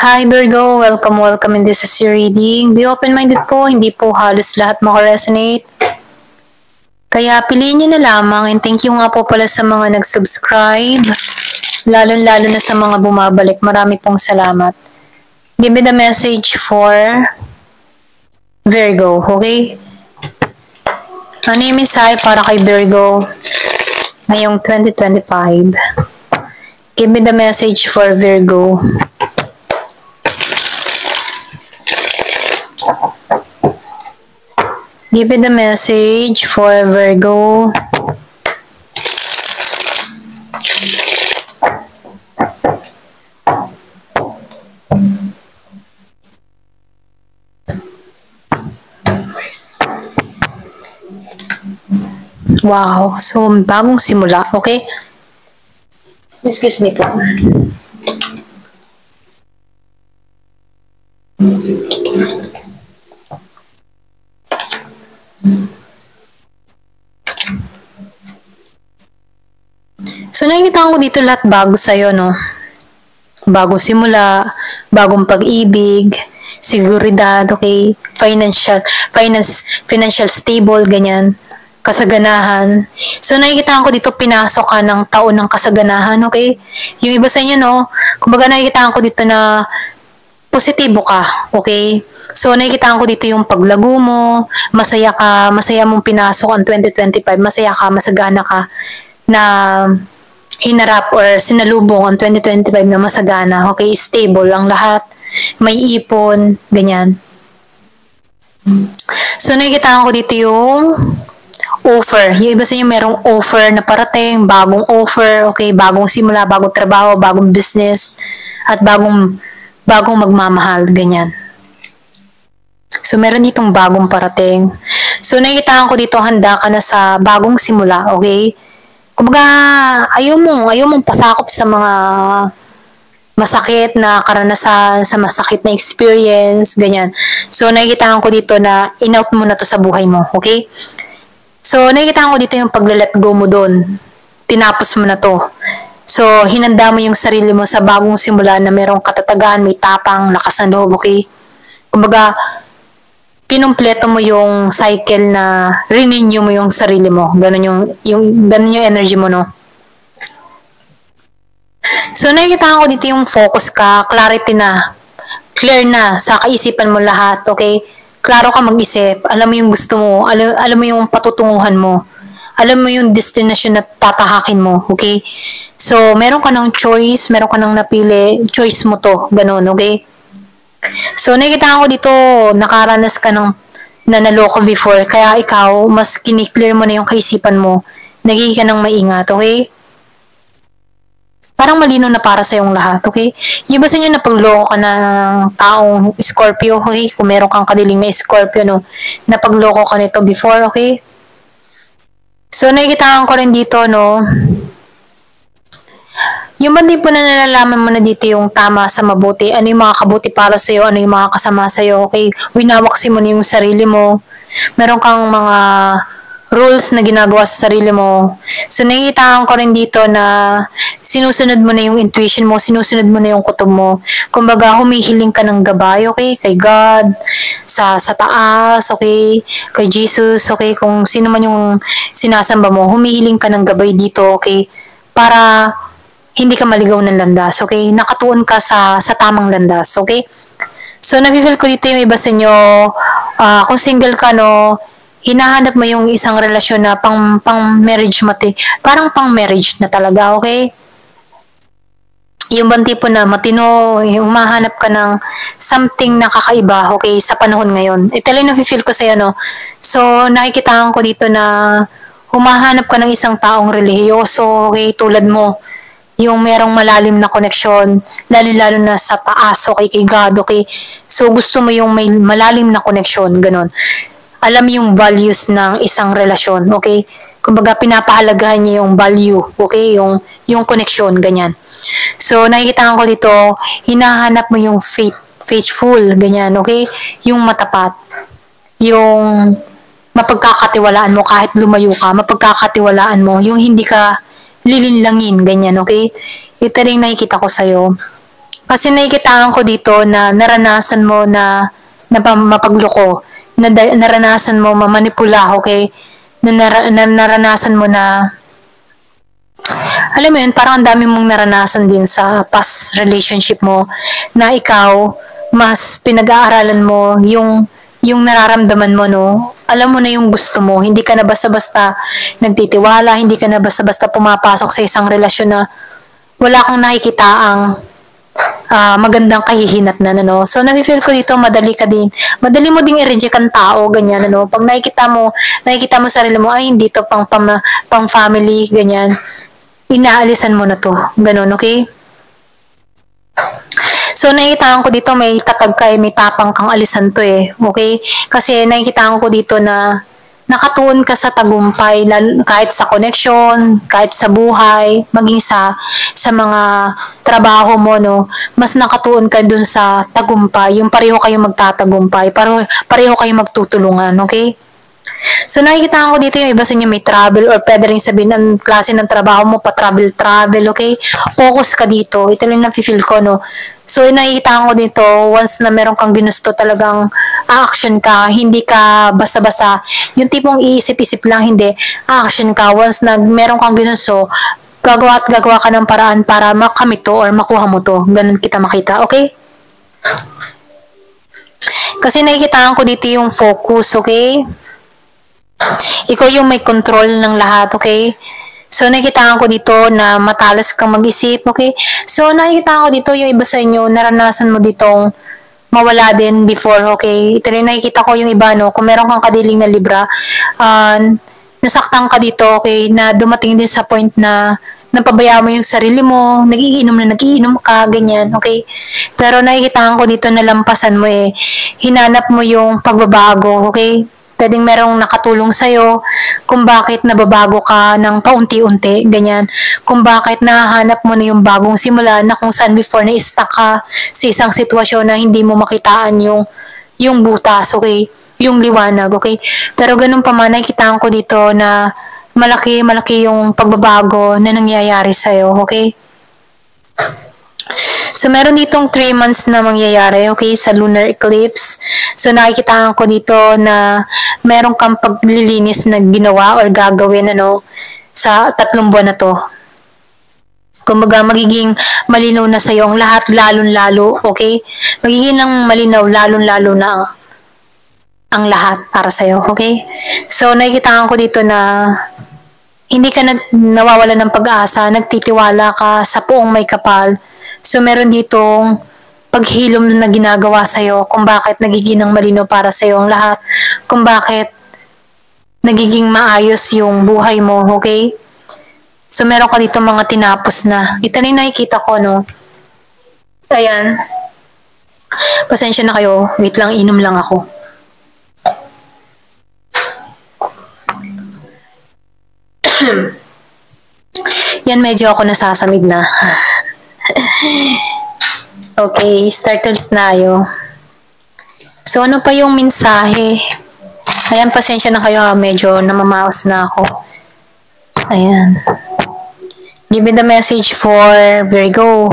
Hi Virgo, welcome in this is your reading. Be open-minded po, hindi po halos lahat makaresonate. Kaya piliin nyo na lamang and thank you nga po pala sa mga nag-subscribe. Lalo na sa mga bumabalik. Marami pong salamat. Give me the message for Virgo, okay? Ano yung mensahe para kay Virgo ngayong 2025? Give me the message for Virgo. Give me the message for Virgo. Wow, so bagong simula, okay? Excuse me po. So nakikita ko dito lahat bago sa'yo, no? Bagong simula, bagong pag-ibig, seguridad, okay? Financial stable, ganyan. Kasaganahan. So nakikita ko dito pinasok ka ng taon ng kasaganahan, okay? Yung iba sa inyo, no? Kumbaga nakikita ko dito na positibo ka, okay? So nakikita ko dito yung paglago mo, masaya ka, masaya mong pinasok ang 2025, masaya ka, masagana ka na hinarap or sinalubong ang 2025 na masagana, okay? Stable ang lahat, may ipon, ganyan. So nakikita ko dito yung offer. Yung iba sa inyo merong offer na parating, bagong offer, okay? Bagong simula, bagong trabaho, bagong business, at bagong magmamahal, ganyan. So, meron ditong bagong parating. So, nakikita ko dito, handa ka na sa bagong simula, okay? Kumbaga, ayaw mong pasakop sa mga masakit na karanasan, sa masakit na experience, ganyan. So, nakikita ko dito na in-out mo na to sa buhay mo, okay? So, nakikita ko dito yung pag-let go mo doon. Tinapos mo na to. So, hinanda mo yung sarili mo sa bagong simula na merong katatagan, may tapang, lakas ng loob, okay? Kumbaga, kinumpleto mo yung cycle na renew mo yung sarili mo. Ganun yung energy mo, no? So, nakikita ko dito yung focus ka, clarity na, clear na sa kaisipan mo lahat, okay? Klaro ka mag-isip, alam mo yung gusto mo, alam mo yung patutunguhan mo, alam mo yung destination na tatahakin mo, okay? So, meron ka ng choice, meron ka ng napili, choice mo to, ganun, okay? So, nakikita ko dito, nakaranas ka ng nanaloko before, kaya ikaw, mas kiniklear mo na yung kaisipan mo, nagiging ka ng maingat, okay? Parang malino na para sa yung lahat, okay? Yung ba sa inyo napagloko ka ng taong Scorpio, okay? Kung meron kang kadiling na Scorpio, no? Napagloko ka nito before, okay? So, nakikita ko rin dito, no? Yung ba di po na nalalaman mo na dito yung tama sa mabuti, ano yung mga kabuti para sa'yo, ano yung mga kasama sa'yo, okay? Winawaksin mo na yung sarili mo. Meron kang mga rules na ginagawa sa sarili mo. So, nakikita ko rin dito na sinusunod mo na yung intuition mo, sinusunod mo na yung kutob mo. Kumbaga, humihiling ka ng gabay, okay? Kay God, sa taas, okay? Kay Jesus, okay? Kung sino man yung sinasamba mo, humihiling ka ng gabay dito, okay? Para hindi ka maligaw ng landas, okay? Nakatuon ka sa tamang landas, okay? So, nafe-feel ko dito yung iba sa inyo, kung single ka, no, hinahanap mo yung isang relasyon na pang marriage parang pang marriage na talaga, okay? Yung bang tipo na matino, humahanap ka ng something na kakaiba, okay, sa panahon ngayon. Ito lang nafe-feel ko sa'yo, no? So, nakikita ko dito na humahanap ka ng isang taong relihiyoso, okay, tulad mo, yung merong malalim na koneksyon, lalo na sa taas, okay, kay God, okay? So, gusto mo yung may malalim na koneksyon, ganun. Alam yung values ng isang relasyon, okay? Kumbaga, pinapahalagahan niya yung value, okay? Yung koneksyon, ganyan. So, nakikita ko dito, hinahanap mo yung faithful, ganyan, okay? Yung matapat, yung mapagkakatiwalaan mo kahit lumayo ka, mapagkakatiwalaan mo, yung hindi ka lilinlangin, ganyan, okay? Ito rin nakikita ko sa'yo. Kasi nakikitaan ko dito na naranasan mo na mapagloko, naranasan mo mamanipula, okay? Naranasan mo na, alam mo yun, parang ang dami mong naranasan din sa past relationship mo na ikaw, mas pinag-aaralan mo yung nararamdaman mo, no? Alam mo na yung gusto mo, hindi ka na basta-basta nagtitiwala, hindi ka na basta-basta pumapasok sa isang relasyon na wala kang nakikita ang magandang kahihinat na, ano. So, nafe-feel ko dito, madali mo ding i-reject ang tao, ganyan, ano. Pag nakikita mo sarili mo, ay, hindi to pang family, ganyan. Inaalisan mo na to, ganun, okay? So, nakikita ko dito, may tatag ka, may tapang kang alisan to eh, okay? Kasi nakikita ko dito na nakatuon ka sa tagumpay, kahit sa connection, kahit sa buhay, maging sa mga trabaho mo, no, mas nakatuon ka dun sa tagumpay, yung pareho kayo magtatagumpay, pareho kayo magtutulungan, okay? So, nakikita ko dito yung iba sa inyo may travel or pwede rin sabihin ang klase ng trabaho mo, pa-travel, okay? Focus ka dito. Ito lang na-feel ko, no? So, nakikita ko dito, once na meron kang ginusto talagang action ka, hindi ka basta-basta, yung tipong iisip-isip lang, hindi, action ka. Once na meron kang ginusto, gagawa ka ng paraan para makamit to or makuha mo to. Ganun kita makita, okay? Kasi nakikita ko dito yung focus, okay? Ikaw yung may control ng lahat, okay? So, nakikita ko dito na matalas kang mag-isip, okay? So, nakikita ko dito yung iba sa inyo, naranasan mo ditong mawala din before, okay? Ito rin nakikita ko yung iba, no? Kung meron kang kadiling na Libra, nasaktan ka dito, okay? Na dumating din sa point na napabayaan mo yung sarili mo, nagiinom ka, ganyan, okay? Pero nakikita ko dito na lampasan mo eh, hinanap mo yung pagbabago, okay? Pwedeng merong nakatulong sa'yo kung bakit nababago ka ng paunti-unti, ganyan. Kung bakit nahanap mo na yung bagong simula na kung saan before na-stuck ka sa isang sitwasyon na hindi mo makitaan yung butas, okay? Yung liwanag, okay? Pero ganun pa man, nakikitaan ko dito na malaki yung pagbabago na nangyayari sa'yo, okay? So, meron ditong 3 months na mangyayari, okay, sa lunar eclipse. So, nakikita ko dito na meron kang paglilinis na ginawa or gagawin, ano, sa 3 buwan na to. Kumbaga, magiging malinaw na sa'yo ang lahat, lalong-lalo, okay? Magiging lang malinaw, lalong-lalo na ang lahat para sa'yo, okay? So, nakikita ko dito na hindi ka nawawala ng pag-asa, nagtitiwala ka sa Poong May Kapal. So, meron ditong paghilom na ginagawa sa'yo kung bakit nagiging malinaw para sa'yo ang lahat, kung bakit nagiging maayos yung buhay mo, okay? So, meron ka dito mga tinapos na. Ito na yung nakikita ko, no? Ayan. Pasensya na kayo. Wait lang, inom lang ako. Yan, medyo ako nasasamig na. Okay, start ulit tayo. So, ano pa yung mensahe? Ayan, pasensya na kayo ha. Medyo namamaos na ako. Ayan. Give me the message for Virgo.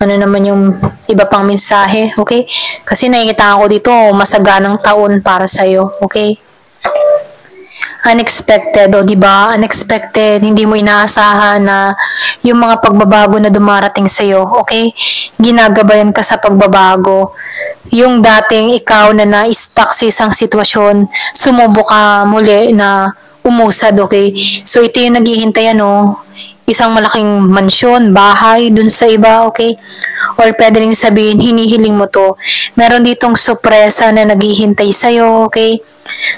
Ano naman yung iba pang mensahe, okay? Kasi nakikita ko dito, masaganang taon para sa'yo, okay? Unexpected, o diba? Unexpected, hindi mo inaasahan na yung mga pagbabago na dumarating sa'yo, okay? Ginagabayan ka sa pagbabago. Yung dating ikaw na na-stuck sa isang sitwasyon, sumubo ka muli na umusad, okay? So, ito yung naghihintay, ano, isang malaking mansyon, bahay, dun sa iba, okay? Or pwede rin sabihin, hinihiling mo to. Meron ditong sorpresa na naghihintay sa'yo, okay?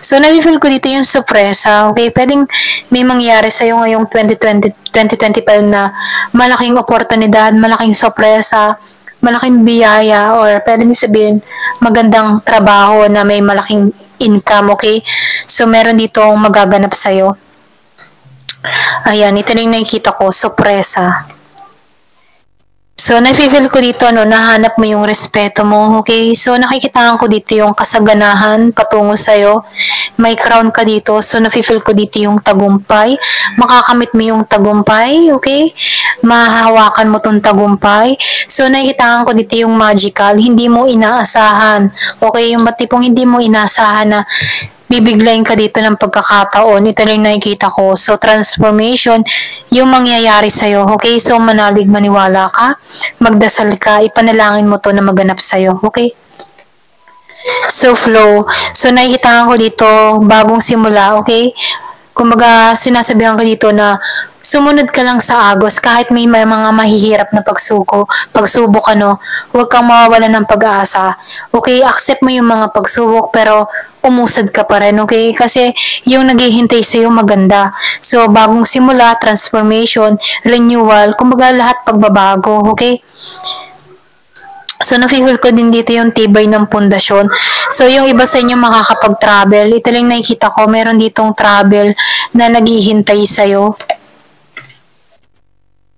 So, nafe-feel ko dito yung sorpresa, okay? Pwedeng may mangyari sa'yo ngayong 2025 na malaking oportunidad, malaking sorpresa, malaking biyaya, or pwede rin sabihin, magandang trabaho na may malaking income, okay? So, meron ditong magaganap sa'yo. Ayan, ito na yung nakikita ko, sorpresa. So, nafe-feel ko dito, no, nahanap mo yung respeto mo, okay? So, nakikita ko dito yung kasaganahan patungo sa'yo. may crown ka dito. So, nafe-feel ko dito yung tagumpay. Makakamit mo yung tagumpay, okay? Mahahawakan mo tong tagumpay. So, nakikitaan ko dito yung magical. Hindi mo inaasahan. Okay? Yung matipong hindi mo inaasahan na bibiglayin ka dito ng pagkakataon. Ito lang nakikita ko. So, transformation, yung mangyayari sa'yo. Okay? So, manalig, maniwala ka. Magdasal ka. Ipanalangin mo to na maganap sa'yo. Okay? So, flow. So, nakikita ko dito, bagong simula, okay? Kumbaga, sinasabihan ko dito na sumunod ka lang sa agos kahit may mga mahihirap na pagsubok, ano, huwag kang mawawalan ng pag-aasa. Okay, accept mo yung mga pagsubok pero umusad ka pa rin, okay? Kasi yung naghihintay sa'yo maganda. So, bagong simula, transformation, renewal, kumbaga lahat pagbabago, okay? So, nafe-feel ko din dito yung tibay ng pundasyon. So, yung iba sa inyo makakapag-travel. Ito lang nakikita ko, meron ditong travel na naghihintay sa'yo.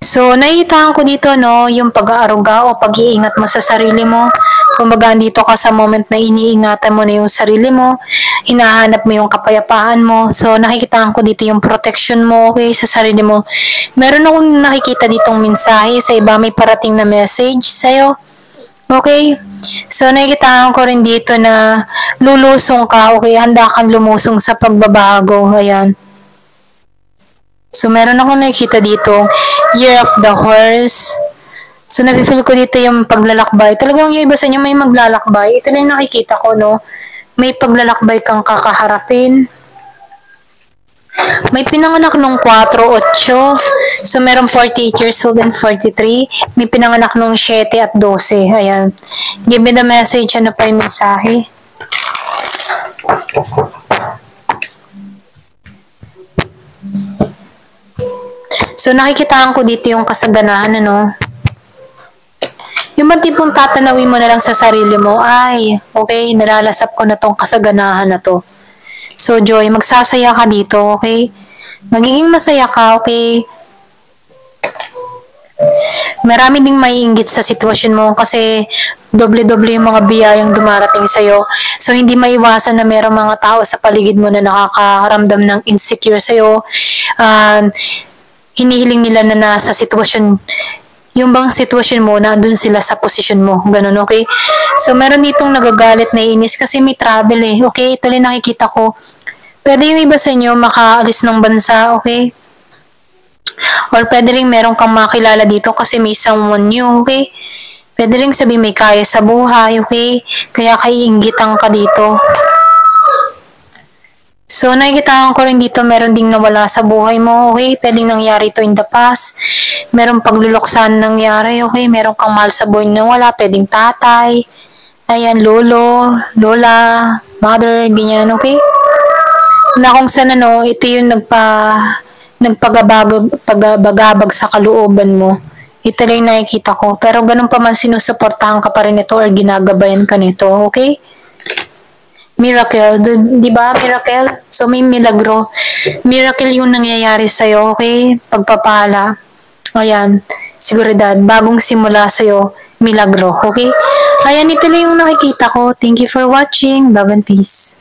So, nakikita ko dito, no, yung pag-aaruga o pag-iingat mo sa sarili mo. Kumbaga, dito ka sa moment na iniingatan mo na yung sarili mo, hinahanap mo yung kapayapaan mo. So, nakikita ko dito yung protection mo, okay, sa sarili mo. Meron akong nakikita ditong mensahe sa iba, may parating na message sa'yo. Okay? So, nakikita ko rin dito na lulusong ka, okay? Handa kang lumusong sa pagbabago. Ayan. So, meron akong nakikita dito, Year of the Horse. So, nafe-feel ko dito yung paglalakbay. Talagang yung iba sa inyo may maglalakbay. Ito na yung nakikita ko, no? May paglalakbay kang kakaharapin. May pinanganak nung 4-8. So, meron 48 years old and 43. May pinanganak nung 7 at 12. Ayan. Give me the message. Ano pa yung mensahe? So, nakikitaan ko dito yung kasaganahan, ano? Yung ba tipong tatanawin mo na lang sa sarili mo, ay, okay, nalalasap ko na tong kasaganahan na to. So, Joy, magsasaya ka dito, okay? Magiging masaya ka, okay? Marami ding maiinggit sa sitwasyon mo kasi doble-doble yung mga biyayang dumarating sa'yo. So, hindi maiwasan na mayroong mga tao sa paligid mo na nakakaramdam ng insecure sa'yo. Hinihiling nila na nasa sitwasyon, yung bang sitwasyon mo, na dun sila sa posisyon mo. Ganun, okay? So, meron ditong nagagalit na inis kasi may travel eh. Okay? Ito rin nakikita ko. Pwede yung iba sa inyo makaalis ng bansa, okay? Or pwede rin meron kang makilala dito kasi may someone new, okay? Pwede rin sabi may kaya sa buhay, okay? Kaya kaiinggitan ka dito. So, nakikita ko rin dito, meron ding nawala sa buhay mo, okay? Pwedeng nangyari ito in the past. Meron pagluluksan nangyari, okay? Meron kang mahal sa buhay na wala, pwedeng tatay. Ayan, lolo, lola, mother, ganyan, okay? Na kung saan, ano, ito yung nagpagabagabag sa kalooban mo. Ito rin nakikita ko. Pero ganun pa man, sinusuportahan ka pa rin ito or ginagabayan ka nito, okay? Miracle, di ba? Miracle? So, may milagro. Miracle yung nangyayari sa'yo, okay? Pagpapala. Ayan, seguridad. Bagong simula sa'yo, milagro, okay? Ayan, ito lang yung nakikita ko. Thank you for watching. Love and peace.